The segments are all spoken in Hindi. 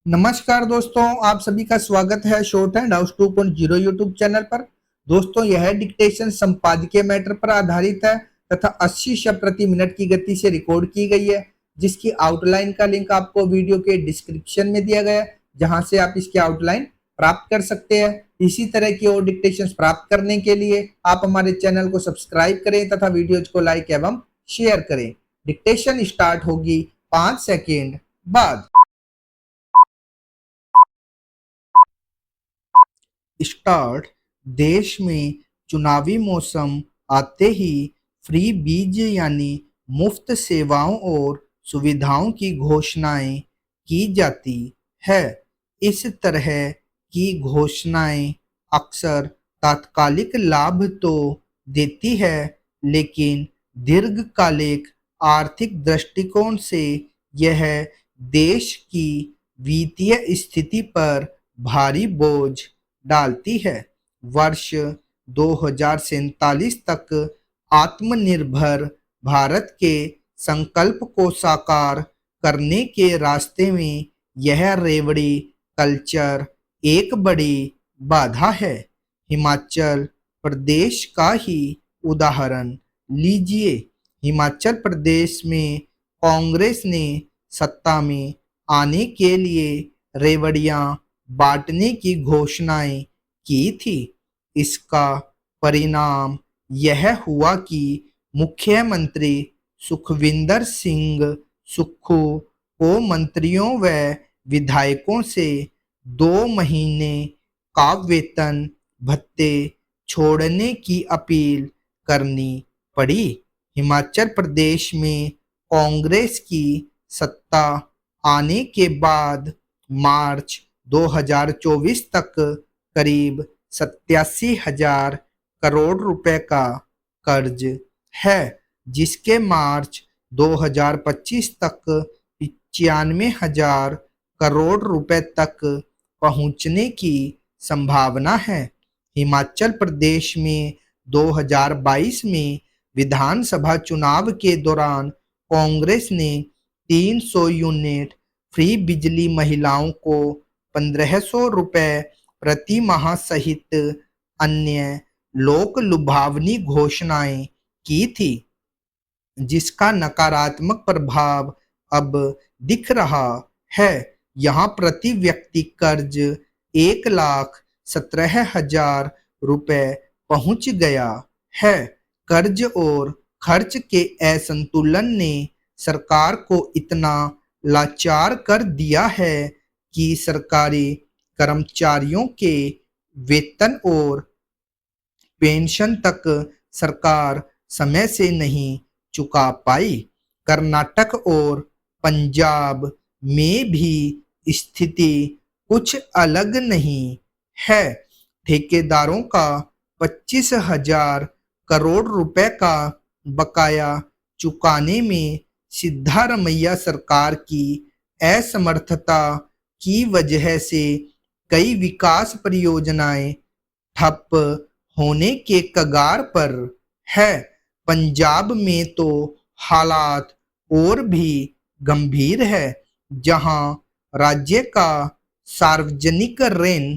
नमस्कार दोस्तों, आप सभी का स्वागत है short hand house 2.0 YouTube channel पर। दोस्तों, यह डिक्टेशन संपादकीय मैटर पर आधारित है तथा 80 शब्द प्रति मिनट की गति से रिकॉर्ड की गई है, जिसकी आउटलाइन का लिंक आपको वीडियो के डिस्क्रिप्शन में दिया गया है, जहां से आप इसकी आउटलाइन प्राप्त कर सकते हैं। इसी तरह की और डिक्टेशन प्राप्त करने के लिए आप हमारे चैनल को सब्सक्राइब करें तथा वीडियोज को लाइक एवं शेयर करें। डिक्टेशन स्टार्ट होगी 5 सेकेंड बाद। स्टार्ट। देश में चुनावी मौसम आते ही फ्री बीज यानी मुफ्त सेवाओं और सुविधाओं की घोषणाएं की जाती है। इस तरह की घोषणाएं अक्सर तात्कालिक लाभ तो देती है, लेकिन दीर्घकालिक आर्थिक दृष्टिकोण से यह देश की वित्तीय स्थिति पर भारी बोझ डालती है। वर्ष 2047 तक आत्मनिर्भर भारत के संकल्प को साकार करने के रास्ते में यह रेवड़ी कल्चर एक बड़ी बाधा है। हिमाचल प्रदेश का ही उदाहरण लीजिए। हिमाचल प्रदेश में कांग्रेस ने सत्ता में आने के लिए रेवड़ियां बांटने की घोषणाएं की थी। इसका परिणाम यह हुआ कि मुख्यमंत्री सुखविंदर सिंह सुक्खू को मंत्रियों व विधायकों से 2 महीने का वेतन भत्ते छोड़ने की अपील करनी पड़ी। हिमाचल प्रदेश में कांग्रेस की सत्ता आने के बाद मार्च 2024 तक करीब 87,000 करोड़ रुपए का कर्ज है, जिसके मार्च 2025 तक 95,000 करोड़ रुपए तक पहुंचने की संभावना है। हिमाचल प्रदेश में 2022 में विधानसभा चुनाव के दौरान कांग्रेस ने 300 यूनिट फ्री बिजली महिलाओं को 1,500 रुपए प्रति माह सहित अन्य लोक लुभावनी घोषणाएं की थी, जिसका नकारात्मक प्रभाव अब दिख रहा है। यहाँ प्रति व्यक्ति कर्ज 1,17,000 रुपए पहुंच गया है। कर्ज और खर्च के असंतुलन ने सरकार को इतना लाचार कर दिया है कि सरकारी कर्मचारियों के वेतन और पेंशन तक सरकार समय से नहीं चुका पाई। कर्नाटक और पंजाब में भी स्थिति कुछ अलग नहीं है। ठेकेदारों का 25,000 करोड़ रुपए का बकाया चुकाने में सिद्धारमैया सरकार की असमर्थता की वजह से कई विकास परियोजनाएं ठप होने के कगार पर है। पंजाब में तो हालात और भी गंभीर है, जहां राज्य का सार्वजनिक ऋण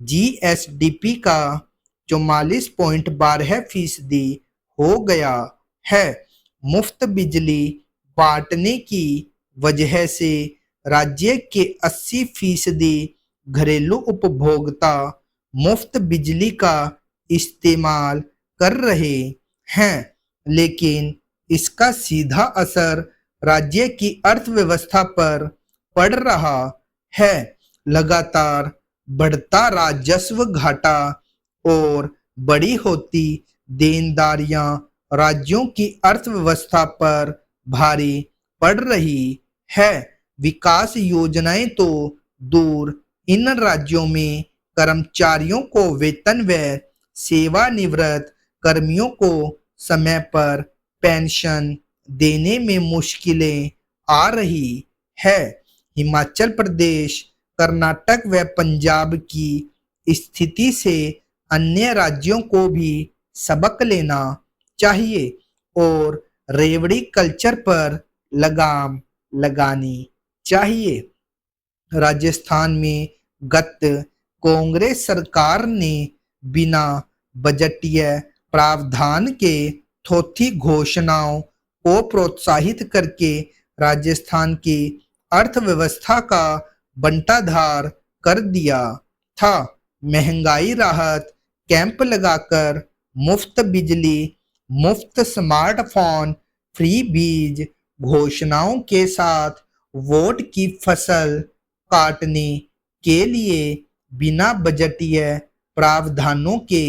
जीएसडीपी का 44.12% हो गया है। मुफ्त बिजली बांटने की वजह से राज्य के 80% घरेलू उपभोक्ता मुफ्त बिजली का इस्तेमाल कर रहे हैं, लेकिन इसका सीधा असर राज्य की अर्थव्यवस्था पर पड़ रहा है। लगातार बढ़ता राजस्व घाटा और बड़ी होती देनदारियां राज्यों की अर्थव्यवस्था पर भारी पड़ रही है। विकास योजनाएं तो दूर, इन राज्यों में कर्मचारियों को वेतन व सेवानिवृत्त कर्मियों को समय पर पेंशन देने में मुश्किलें आ रही है। हिमाचल प्रदेश, कर्नाटक व पंजाब की स्थिति से अन्य राज्यों को भी सबक लेना चाहिए और रेवड़ी कल्चर पर लगाम लगानी चाहिए। राजस्थान में गत कांग्रेस सरकार ने बिना बजटीय प्रावधान के थोथी घोषणाओं को प्रोत्साहित करके राजस्थान की अर्थव्यवस्था का बंटाधार कर दिया था। महंगाई राहत कैंप लगाकर मुफ्त बिजली, मुफ्त स्मार्टफोन, फ्री बीज घोषणाओं के साथ वोट की फसल काटने के लिए बिना बजटीय प्रावधानों के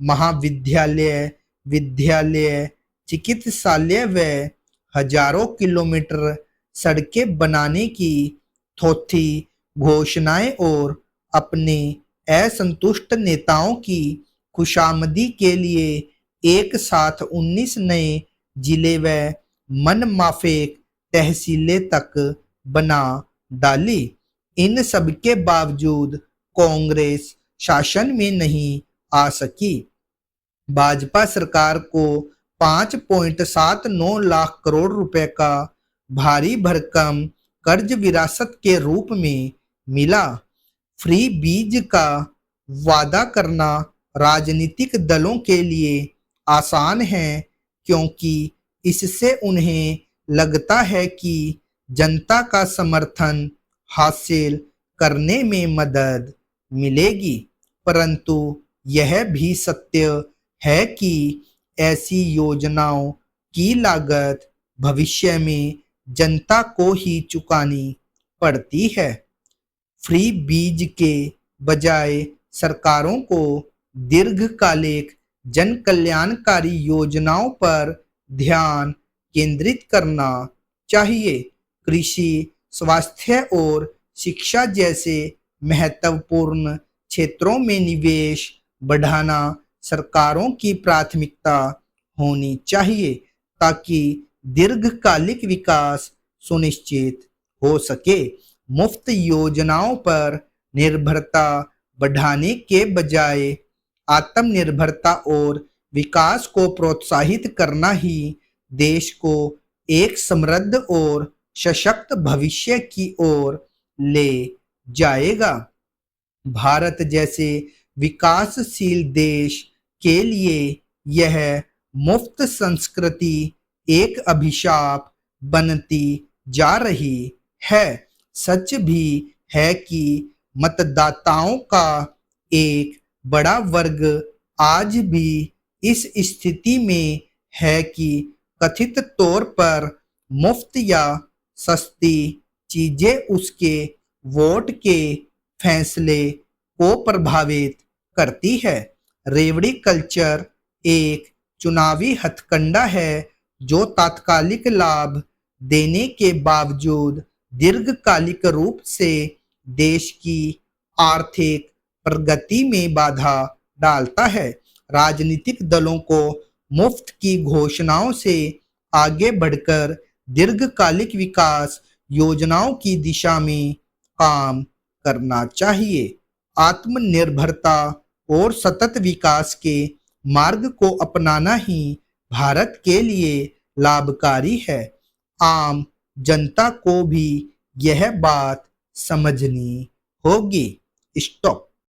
महाविद्यालय, विद्यालय, चिकित्सालय व हजारों किलोमीटर सड़कें बनाने की थोथी घोषणाएं और अपने असंतुष्ट नेताओं की खुशामदी के लिए एक साथ 19 नए जिले व मनमाफिक तहसीलें तक बना डाली। इन सब के बावजूद कांग्रेस शासन में नहीं आ सकी। भाजपा सरकार को 5.79 लाख करोड़ रुपए का भारी भरकम कर्ज विरासत के रूप में मिला। फ्री बीज का वादा करना राजनीतिक दलों के लिए आसान है, क्योंकि इससे उन्हें लगता है कि जनता का समर्थन हासिल करने में मदद मिलेगी, परंतु यह भी सत्य है कि ऐसी योजनाओं की लागत भविष्य में जनता को ही चुकानी पड़ती है। फ्री बीज के बजाय सरकारों को दीर्घकालिक जन कल्याणकारी योजनाओं पर ध्यान केंद्रित करना चाहिए। कृषि, स्वास्थ्य और शिक्षा जैसे महत्वपूर्ण क्षेत्रों में निवेश बढ़ाना सरकारों की प्राथमिकता होनी चाहिए, ताकि दीर्घकालिक विकास सुनिश्चित हो सके। मुफ्त योजनाओं पर निर्भरता बढ़ाने के बजाय आत्मनिर्भरता और विकास को प्रोत्साहित करना ही देश को एक समृद्ध और सशक्त भविष्य की ओर ले जाएगा। भारत जैसे विकासशील देश के लिए यह मुफ्त संस्कृति एक अभिशाप बनती जा रही है। सच भी है कि मतदाताओं का एक बड़ा वर्ग आज भी इस स्थिति में है कि कथित तौर पर मुफ्त या सस्ती चीजें उसके वोट के फैसले को प्रभावित करती है। रेवड़ी कल्चर एक चुनावी हथकंडा है जो तात्कालिक लाभ देने के बावजूद दीर्घकालिक रूप से देश की आर्थिक प्रगति में बाधा डालता है। राजनीतिक दलों को मुफ्त की घोषणाओं से आगे बढ़कर दीर्घकालिक विकास योजनाओं की दिशा में काम करना चाहिए। आत्मनिर्भरता और सतत विकास के मार्ग को अपनाना ही भारत के लिए लाभकारी है। आम जनता को भी यह बात समझनी होगी। स्टॉप।